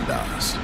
does.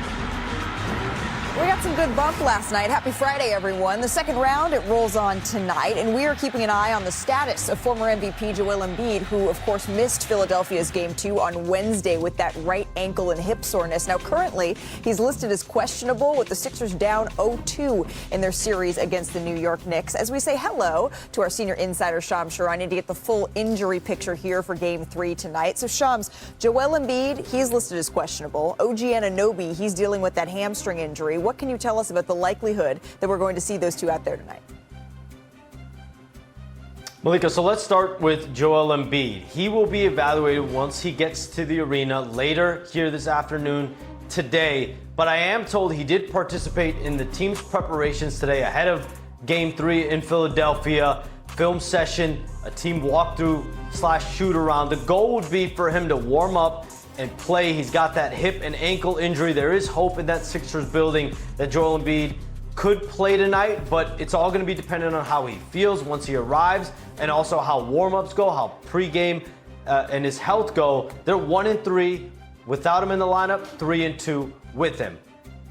We got some good bump last night. Happy Friday, everyone. The second round, it rolls on tonight, and we are keeping an eye on the status of former MVP Joel Embiid, who, of course, missed Philadelphia's Game 2 on Wednesday with that right ankle and hip soreness. Now, currently, he's listed as questionable, with the Sixers down 0-2 in their series against the New York Knicks. As we say hello to our senior insider, Shams Charania, to get the full injury picture here for Game 3 tonight. So, Shams, Joel Embiid, he's listed as questionable. OG Anunoby, he's dealing with that hamstring injury. What can you tell us about the likelihood that we're going to see those two out there tonight? Malika, so let's start with Joel Embiid. He will be evaluated once he gets to the arena later here this afternoon today. But I am told he did participate in the team's preparations today ahead of Game 3 in Philadelphia. Film session, a team walkthrough / shoot around. The goal would be for him to warm up and play. He's got that hip and ankle injury. There is hope in that Sixers building that Joel Embiid could play tonight, but it's all going to be dependent on how he feels once he arrives, and also how warm-ups go, how pregame and his health go. They're 1-3 without him in the lineup, 3-2 with him.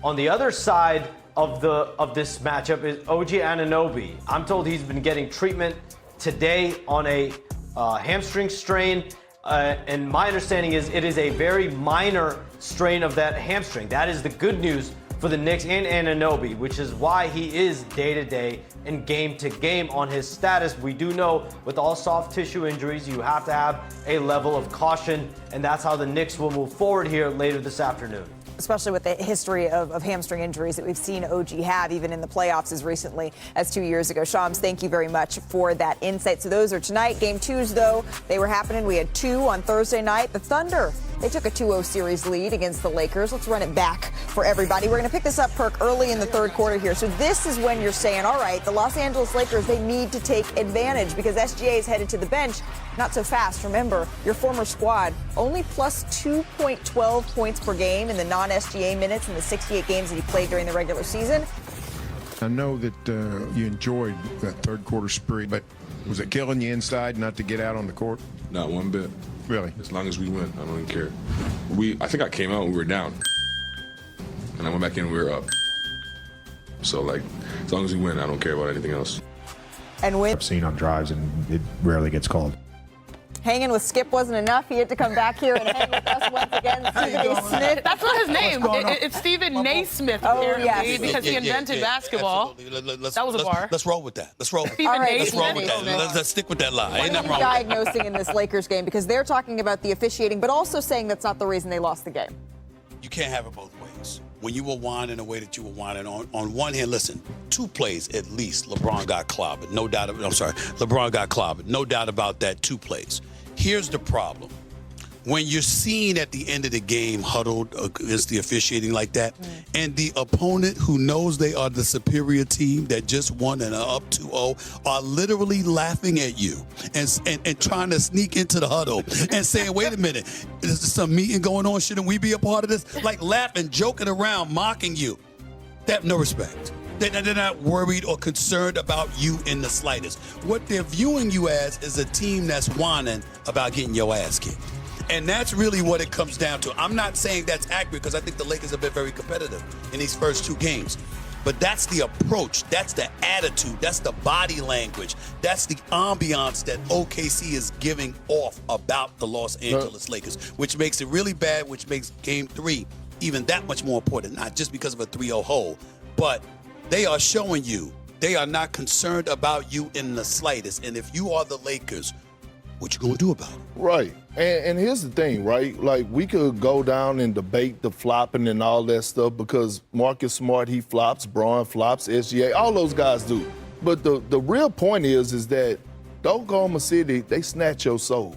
On the other side of this matchup is OG Anunoby. I'm told he's been getting treatment today on a hamstring strain. And my understanding is it is a very minor strain of that hamstring. That is the good news for the Knicks and Anunoby, which is why he is day-to-day and game-to-game on his status. We do know with all soft tissue injuries, you have to have a level of caution, and that's how the Knicks will move forward here later this afternoon. Especially with the history of hamstring injuries that we've seen OG have, even in the playoffs as recently as 2 years ago. Shams, thank you very much for that insight. So those are tonight. Game 2s, though, they were happening. We had 2 on Thursday night. The Thunder, they took a 2-0 series lead against the Lakers. Let's run it back for everybody. We're going to pick this up, Perk, early in the third quarter here. So this is when you're saying, all right, the Los Angeles Lakers, they need to take advantage because SGA is headed to the bench. Not so fast. Remember, your former squad only plus 2.12 points per game in the non-SGA minutes in the 68 games that he played during the regular season. I know that you enjoyed that third quarter spree, but was it killing you inside not to get out on the court? Not one bit. Really? As long as we win, I don't even care. I think I came out and we were down. And I went back in and we were up. So, as long as we win, I don't care about anything else. And when I've seen on drives, and it rarely gets called. hanging with Skip wasn't enough, he had to come back here and hang with us once again. Stephen A. Smith. That's not his name. It's Stephen Naismith, apparently, because he invented basketball. That was a bar. Let's roll with that. Let's roll. All right, let's roll with that. Let's stick with that lie. What are you diagnosing in this Lakers game? Because they're talking about the officiating, but also saying that's not the reason they lost the game. You can't have it both ways. When you were whining the way that you were whining, on one hand, listen, 2 plays at least, LeBron got clobbered. No doubt. LeBron got clobbered. No doubt about that. 2 plays. Here's the problem. When you're seen at the end of the game huddled against the officiating like that, and the opponent who knows they are the superior team that just won and are up 2-0 are literally laughing at you and trying to sneak into the huddle and saying, wait a minute, is there some meeting going on? Shouldn't we be a part of this? Like laughing, joking around, mocking you. They have no respect. They're not worried or concerned about you in the slightest. What they're viewing you as is a team that's whining about getting your ass kicked. And that's really what it comes down to. I'm not saying that's accurate because I think the Lakers have been very competitive in these first 2 games. But that's the approach. That's the attitude. That's the body language. That's the ambiance that OKC is giving off about the Los Angeles Lakers, which makes it really bad, which makes Game 3 even that much more important, not just because of a 3-0 hole, but they are showing you they are not concerned about you in the slightest. And if you are the Lakers, what you gonna do about it? Right. And here's the thing, right? Like, we could go down and debate the flopping and all that stuff because Marcus Smart, he flops, Braun flops, SGA, all those guys do. But the real point is that Oklahoma City, they snatch your soul.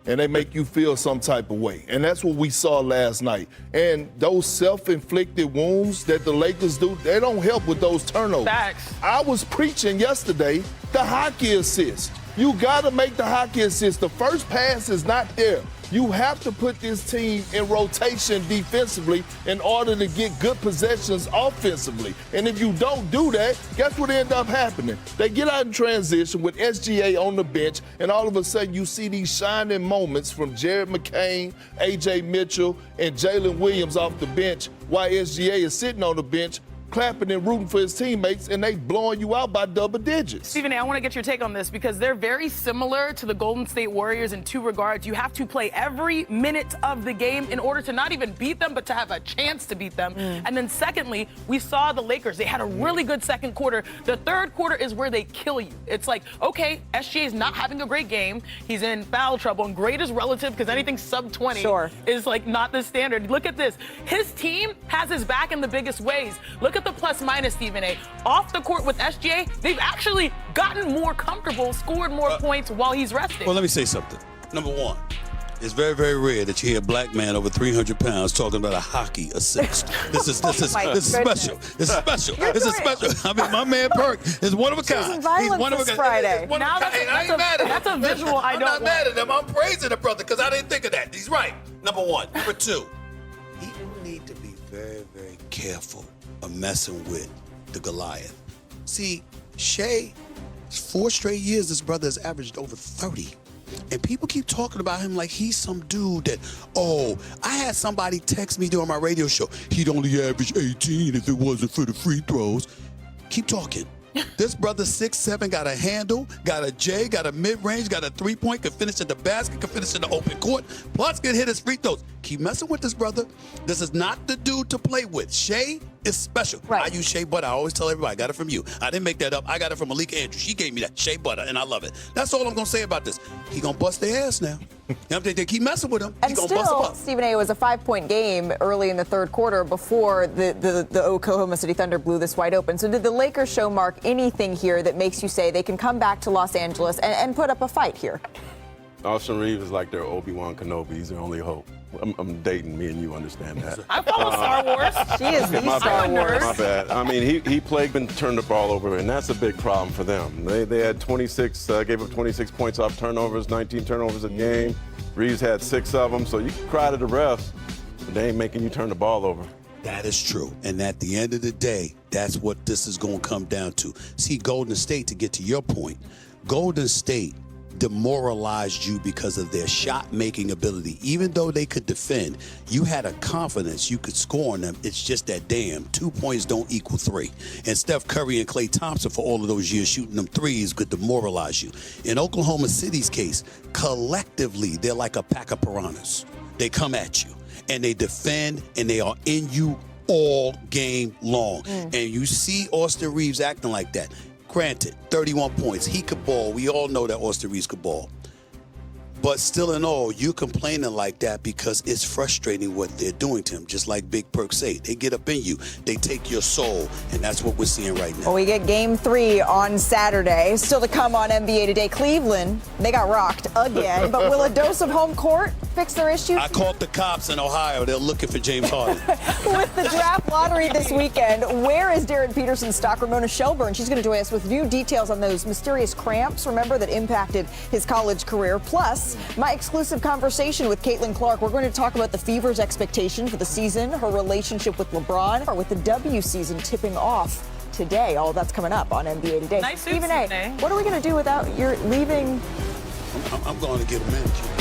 And they make you feel some type of way. And that's what we saw last night. And those self-inflicted wounds that the Lakers do, they don't help with those turnovers. Facts. I was preaching yesterday the hockey assist. You got to make the hockey assist. The first pass is not there. You have to put this team in rotation defensively in order to get good possessions offensively. And if you don't do that, guess what ends up happening? They get out in transition with SGA on the bench, and all of a sudden you see these shining moments from Jared McCain, A.J. Mitchell, and Jalen Williams off the bench while SGA is sitting on the bench clapping and rooting for his teammates, and they blowing you out by double digits. Stephen A., I want to get your take on this because they're very similar to the Golden State Warriors in two regards. You have to play every minute of the game in order to not even beat them, but to have a chance to beat them. And then secondly, we saw the Lakers. They had a really good second quarter. The third quarter is where they kill you. It's like, okay, SGA is not having a great game. He's in foul trouble, and great is relative because anything sub 20 is like not the standard. Look at this. His team has his back in the biggest ways. Look at the plus minus, Stephen A. Off the court with SGA, they've actually gotten more comfortable, scored more points while he's resting. Well, let me say something. Number one, it's very, very rare that you hear a black man over 300 pounds talking about a hockey assist. This is special. This is special. This is special. I mean, my man Perk is one of a kind. He's one of a kind. Friday. Now that's a visual I don't want. I'm not mad at him. I'm praising the brother because I didn't think of that. He's right. Number one. Number two, he need to be very, very careful of messing with the Goliath. See, Shai, 4 straight years, this brother has averaged over 30. And people keep talking about him like he's some dude that, I had somebody text me during my radio show. He'd only average 18 if it wasn't for the free throws. Keep talking. This brother 6'7", got a handle, got a J, got a mid-range, got a three-point, can finish in the basket, can finish in the open court, plus can hit his free throws. Keep messing with this brother. This is not the dude to play with. Shai is special. I use Shea Butter. I always tell everybody, I got it from you. I didn't make that up. I got it from Malika Andrews. She gave me that Shea Butter, and I love it. That's all I'm going to say about this. He going to bust their ass now. They keep messing with him. He going to bust them up. Stephen A., it was a 5-point game early in the third quarter before the Oklahoma City Thunder blew this wide open. So did the Lakers show Mark anything here that makes you say they can come back to Los Angeles and put up a fight here? Austin Reeves is like their Obi-Wan Kenobi. He's their only hope. I'm dating. Me and you understand that. I follow Star Wars. She is the Star Wars. My bad. I mean, he played and turned the ball over, and that's a big problem for them. They had 26, gave up 26 points off turnovers, 19 turnovers a game. Reeves had 6 of them, so you can cry to the refs, but they ain't making you turn the ball over. That is true. And at the end of the day, that's what this is going to come down to. See, Golden State, to get to your point, Golden State demoralized you because of their shot-making ability. Even though they could defend, you had a confidence you could score on them. It's just that 2 points don't equal 3. And Steph Curry and Klay Thompson, for all of those years shooting them threes, could demoralize you. In Oklahoma City's case, collectively, they're like a pack of piranhas. They come at you, and they defend, and they are in you all game long. And you see Austin Reeves acting like that. Granted, 31 points. He could ball. We all know that Austin Reeves could ball. But still in all, you complaining like that because it's frustrating what they're doing to him. Just like Big Perk say, they get up in you. They take your soul, and that's what we're seeing right now. Well, we get Game 3 on Saturday. Still to come on NBA Today. Cleveland, they got rocked again. But will a dose of home court fix their issues? I called the cops in Ohio. They're looking for James Harden. With the draft lottery this weekend, where is Darren Peterson's stock? Ramona Shelburne, she's going to join us with new details on those mysterious cramps, remember, that impacted his college career. Plus, my exclusive conversation with Caitlin Clark. We're going to talk about the Fever's expectation for the season, her relationship with LeBron, or with the W season tipping off today. All that's coming up on NBA Today. Nice Stephen A., what are we going to do without your leaving? I'm going to get a manicure.